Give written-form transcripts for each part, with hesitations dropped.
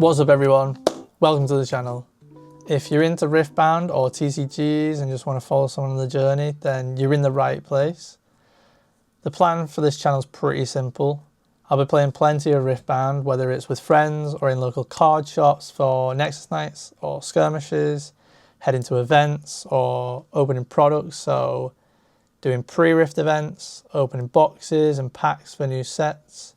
What's up everyone, welcome to the channel. If you're into Riftbound or TCGs and just want to follow someone on the journey, then you're in the right place. The plan for this channel is pretty simple. I'll be playing plenty of Riftbound, whether it's with friends or in local card shops for Nexus Nights or skirmishes, heading to events or opening products, so doing pre-Rift events, opening boxes and packs for new sets,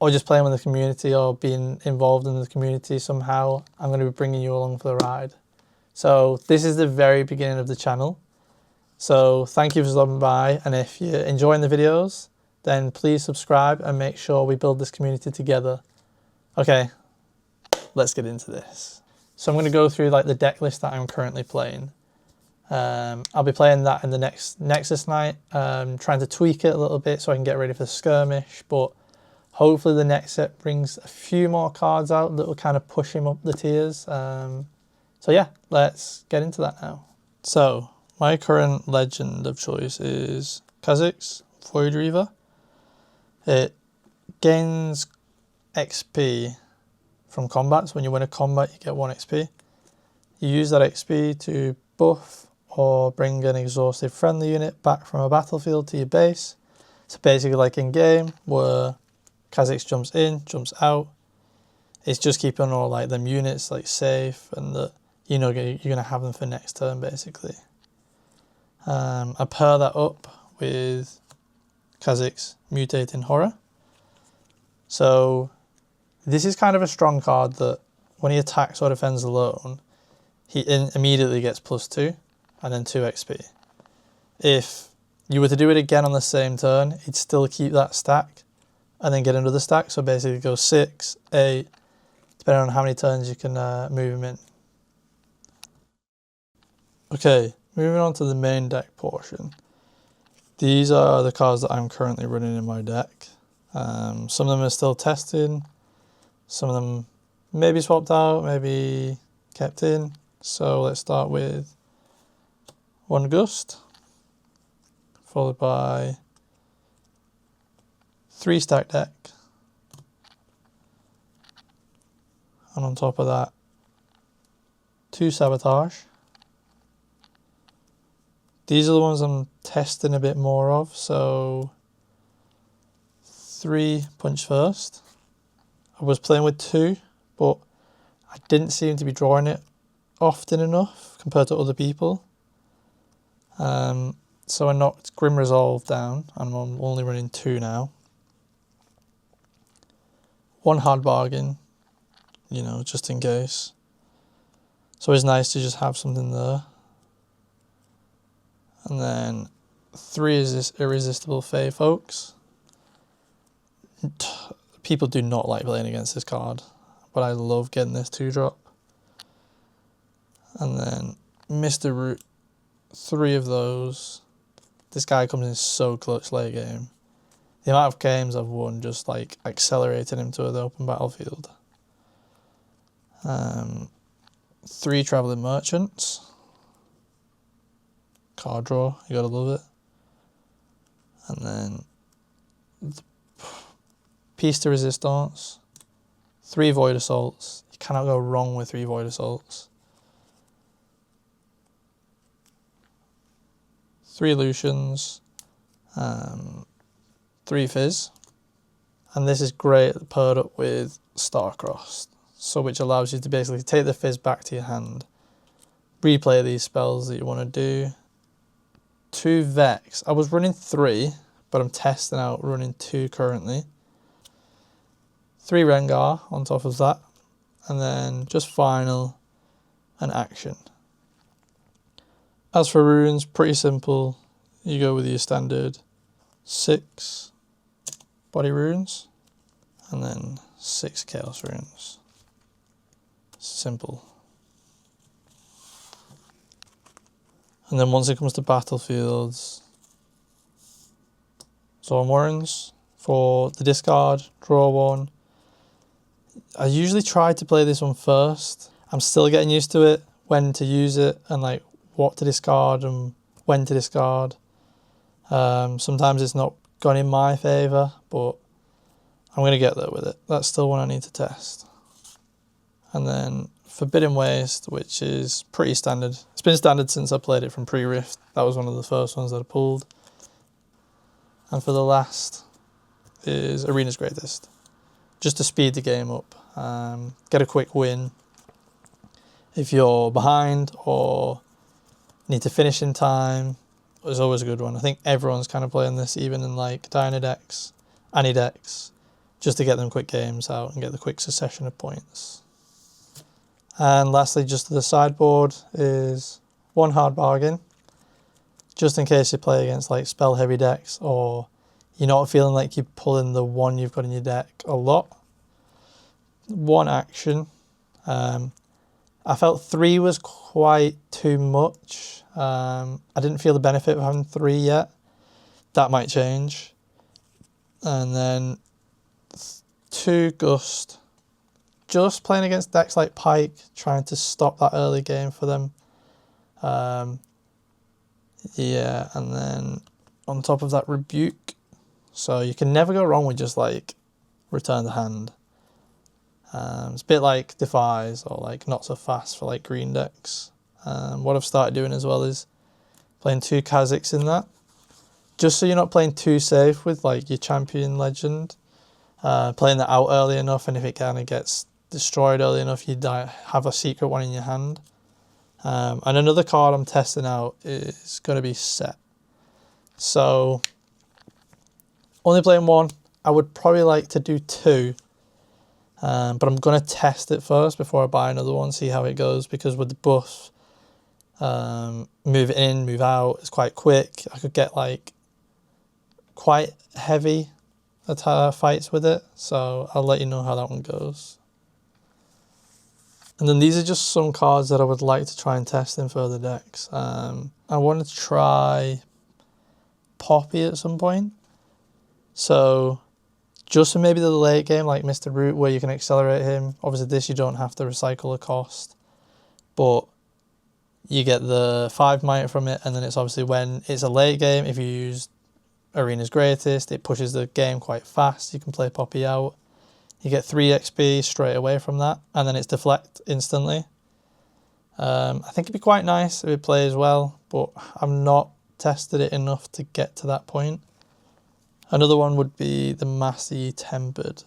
or just playing with the community or being involved in the community somehow. I'm going to be bringing you along for the ride. So this is the very beginning of the channel. So thank you for stopping by, and if you're enjoying the videos, then please subscribe and make sure we build this community together. Okay, let's get into this. So I'm going to go through like the deck list that I'm currently playing. I'll be playing that in the next Nexus Night, trying to tweak it a little bit so I can get ready for the skirmish, but hopefully the next set brings a few more cards out that will kind of push him up the tiers. So yeah, let's get into that now. So my current legend of choice is Kha'Zix Void Reaver. It gains XP from combat, so when you win a combat you get 1 XP. You use that XP to buff or bring an exhausted friendly unit back from a battlefield to your base. So basically like in game where Kha'Zix jumps in, jumps out, it's just keeping all like them units like safe and that you know you're going to have them for next turn basically. I pair that up with Kha'Zix Mutating Horror. So this is kind of a strong card that when he attacks or defends alone, he immediately gets +2 and then 2 XP. If you were to do it again on the same turn, he'd still keep that stack and then get another stack. So basically go 6, 8, depending on how many turns you can move him in. Okay, moving on to the main deck portion. These are the cards that I'm currently running in my deck. Some of them are still testing. Some of them maybe swapped out, maybe kept in. So let's start with 1 Gust, followed by 3 stack deck. And on top of that, 2 Sabotage. These are the ones I'm testing a bit more of, so 3 Punch First. I was playing with 2, but I didn't seem to be drawing it often enough compared to other people. So I knocked Grim Resolve down, and I'm only running 2 now. 1 Hard Bargain, you know, just in case. So it's nice to just have something there. And then 3 is this Irresistible Fey Folks. People do not like playing against this card, but I love getting this 2-drop. And then Mr. Root, 3 of those. This guy comes in so clutch late game. The amount of games I've won just like accelerated him to the open battlefield. 3 Traveling Merchants. Card draw, you gotta love it. And then the Piece de Resistance, 3 Void Assaults. You cannot go wrong with 3 Void Assaults. 3 Lucians, 3 Fizz. And this is great paired up with Starcrossed, so which allows you to basically take the Fizz back to your hand, replay these spells that you want to do. 2 Vex. I was running 3, but I'm testing out running 2 currently. 3 Rengar on top of that. And then just final, an action. As for runes, pretty simple. You go with your standard 6 body runes and then 6 chaos runes. Simple. And then once it comes to battlefields, Zorn Warrens for the discard, draw 1. I usually try to play this one first. I'm still getting used to it, when to use it and like what to discard and when to discard. Sometimes it's not gone in my favour, but I'm going to get there with it. That's still one I need to test. and then Forbidden Waste, which is pretty standard. It's been standard since I played it from pre-Rift. That was one of the first ones that I pulled. And for the last is Arena's Greatest, just to speed the game up, get a quick win. If you're behind or need to finish in time, it's always a good one. I think everyone's kind of playing this, even in like Dino decks, Annie decks, just to get them quick games out and get the quick succession of points. And lastly, just the sideboard is one hard bargain, just in case you play against like spell heavy decks or you're not feeling like you're pulling the one you've got in your deck a lot. One action. I felt 3 was quite too much. I didn't feel the benefit of having 3 yet. That might change. And then 2 Gust. Just playing against decks like Pike, trying to stop that early game for them. Yeah, and then on top of that, Rebuke. So you can never go wrong with just like return the hand. It's a bit like Defies or like Not So Fast for like green decks. What I've started doing as well is playing 2 Kha'Zix in that. Just so you're not playing too safe with like your champion legend. Playing that out early enough, and if it kind of gets destroyed early enough, you have a secret one in your hand. And another card I'm testing out is going to be Set. So, only playing 1. I would probably like to do 2. But I'm going to test it first before I buy another one, see how it goes, because with the buff, move in, move out, it's quite quick. I could get like quite heavy fights with it, so I'll let you know how that one goes. And then these are just some cards that I would like to try and test in further decks. I want to try Poppy at some point. So just for maybe the late game, like Mr. Root, where you can accelerate him. Obviously this you don't have to recycle a cost, but you get the 5 might from it, and then it's obviously when it's a late game, if you use Arena's Greatest, it pushes the game quite fast. You can play Poppy out. You get 3 XP straight away from that, and then it's deflect instantly. I think it'd be quite nice if it plays well, but I've not tested it enough to get to that point. Another one would be the Massey Tempered.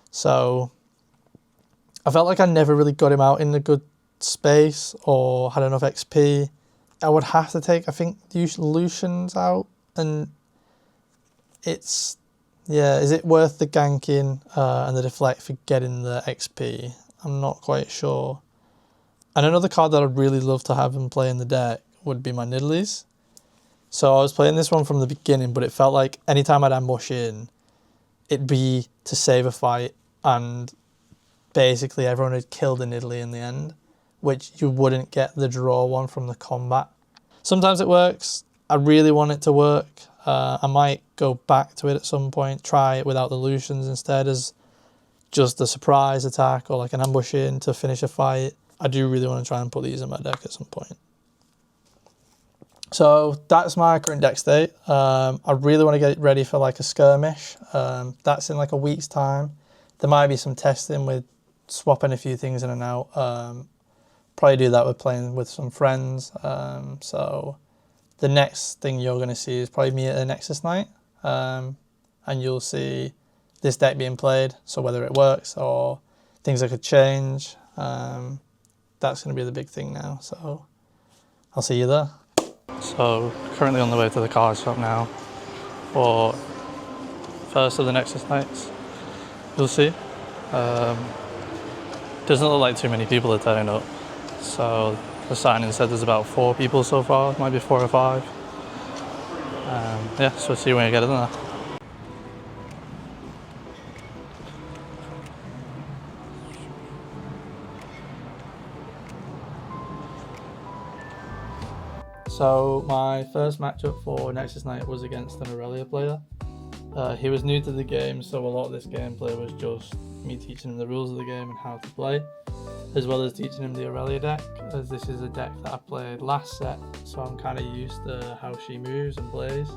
So I felt like I never really got him out in a good space or had enough XP. I would have to take, I think, Lucian's out, and it's, yeah, is it worth the ganking and the deflect for getting the XP? I'm not quite sure. And another card that I'd really love to have and play in the deck would be my Nidalee. So I was playing this one from the beginning, but it felt like anytime I'd ambush in, it'd be to save a fight, and basically everyone had killed a Nidalee in the end, which you wouldn't get the draw one from the combat. Sometimes it works. I really want it to work. I might go back to it at some point, try it without the Lucians instead as just a surprise attack or like an ambush in to finish a fight. I do really want to try and put these in my deck at some point. So that's my current deck state. I really want to get it ready for like a skirmish. That's in like a week's time. There might be some testing with swapping a few things in and out. Probably do that with playing with some friends. So the next thing you're going to see is probably me at a Nexus Night. And you'll see this deck being played. So whether it works or things that could change. That's going to be the big thing now. So I'll see you there. So currently on the way to the card shop now for first of the Nexus Nights. You'll see. Doesn't look like too many people are turning up. So the sign-in said there's about 4 people so far, might be 4 or 5. Yeah, so we'll see when we get in there. So my first matchup for Nexus Night was against an Aurelia player. He was new to the game, so a lot of this gameplay was just me teaching him the rules of the game and how to play, as well as teaching him the Aurelia deck, as this is a deck that I played last set, so I'm kind of used to how she moves and plays.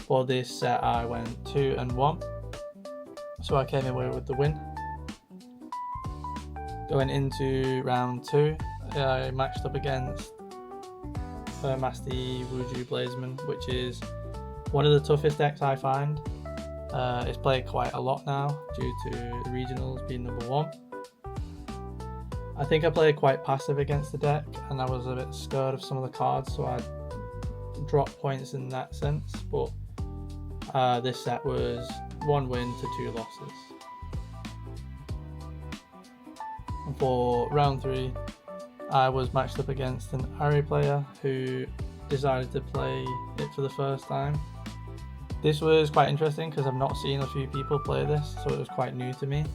For this set I went 2-1, so I came away with the win. Going into round 2, I matched up against Master Yi Wuju Blazeman, which is one of the toughest decks I find. It's played quite a lot now due to the regionals being number 1. I think I played quite passive against the deck, and I was a bit scared of some of the cards, so I dropped points in that sense. But this set was 1 win to 2 losses. And for round 3, I was matched up against an Ari player who decided to play it for the first time. This was quite interesting because I've not seen a few people play this, so it was quite new to me.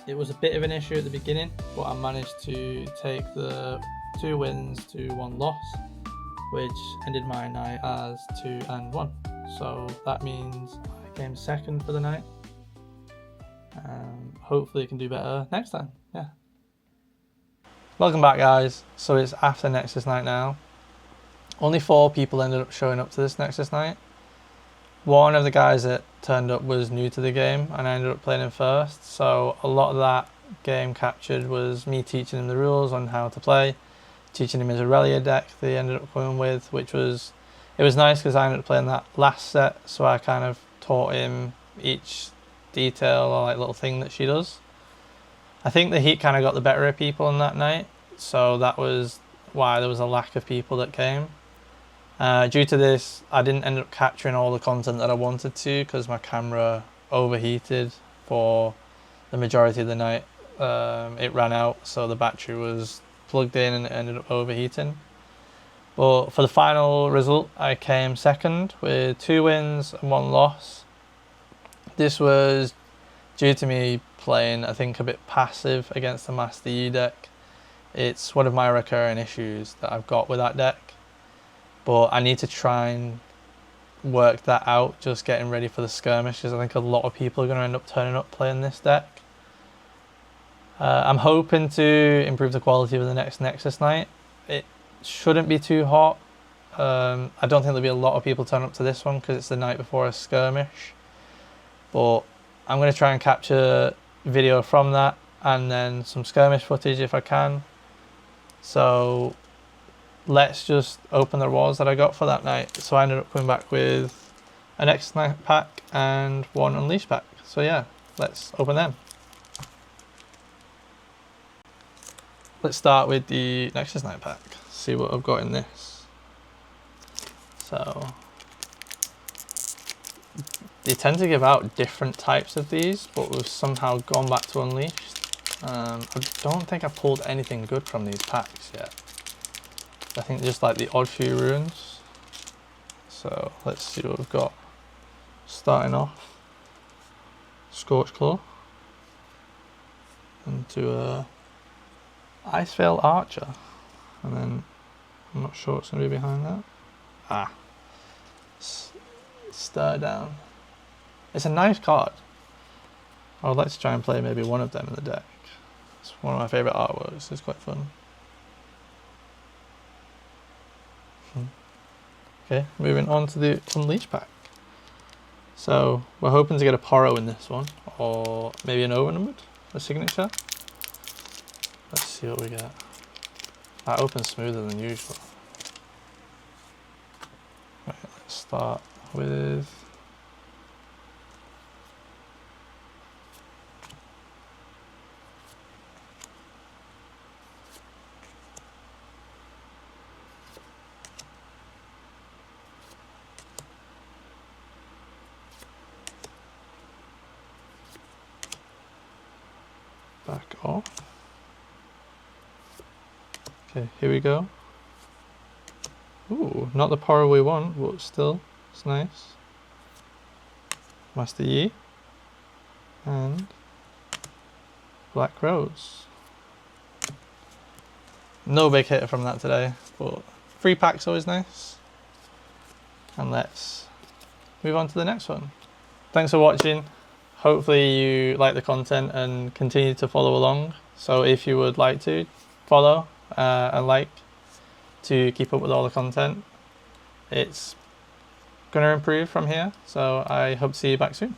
It was a bit of an issue at the beginning, but I managed to take the 2 wins to 1 loss, which ended my night as 2-1. So that means I came second for the night. Hopefully I can do better next time. Yeah. Welcome back, guys. So it's after Nexus Night now. Only 4 people ended up showing up to this Nexus Night. One of the guys that turned up was new to the game, and I ended up playing him first. So a lot of that game captured was me teaching him the rules on how to play, teaching him his Aurelia deck that he ended up coming with, which was, it was nice because I ended up playing that last set, so I kind of taught him each detail or like little thing that she does. I think the heat kind of got the better of people on that night, so that was why there was a lack of people that came. Due to this, I didn't end up capturing all the content that I wanted to because my camera overheated for the majority of the night. It ran out, so the battery was plugged in and it ended up overheating. But for the final result, I came second with 2 wins and 1 loss. This was due to me playing, I think, a bit passive against the Master Yi deck. It's one of my recurring issues that I've got with that deck, but I need to try and work that out, just getting ready for the skirmish, because I think a lot of people are going to end up turning up playing this deck. I'm hoping to improve the quality of the next Nexus Night. It shouldn't be too hot. I don't think there'll be a lot of people turn up to this one because it's the night before a skirmish. But I'm going to try and capture video from that and then some skirmish footage if I can. So let's just open the rewards that I got for that night. So I ended up coming back with an Nexus Night pack and 1 Unleashed pack. So yeah, let's open them. Let's start with the Nexus Night pack, see what I've got in this. So they tend to give out different types of these, but we've somehow gone back to Unleashed. I don't think I've pulled anything good from these packs yet. I think just like the odd few runes. So let's see what we've got. Starting off, Scorch Claw into a Iceveil Archer, and then I'm not sure what's going to be behind that. Stir Down. It's a nice card. I would like to try and play maybe one of them in the deck. It's one of my favourite artworks, it's quite fun. Okay, moving on to the Unleashed pack. So we're hoping to get a Poro in this one, or maybe an Overnumbered, a signature. Let's see what we get. That opens smoother than usual. Right, let's start with back off. Okay, here we go. Ooh, not the power we want, but still, it's nice. Master Yi and Black Rose. No big hitter from that today, but 3 packs always nice. And let's move on to the next one. Thanks for watching. Hopefully you like the content and continue to follow along. So if you would like to follow and like to keep up with all the content, it's going to improve from here. So I hope to see you back soon.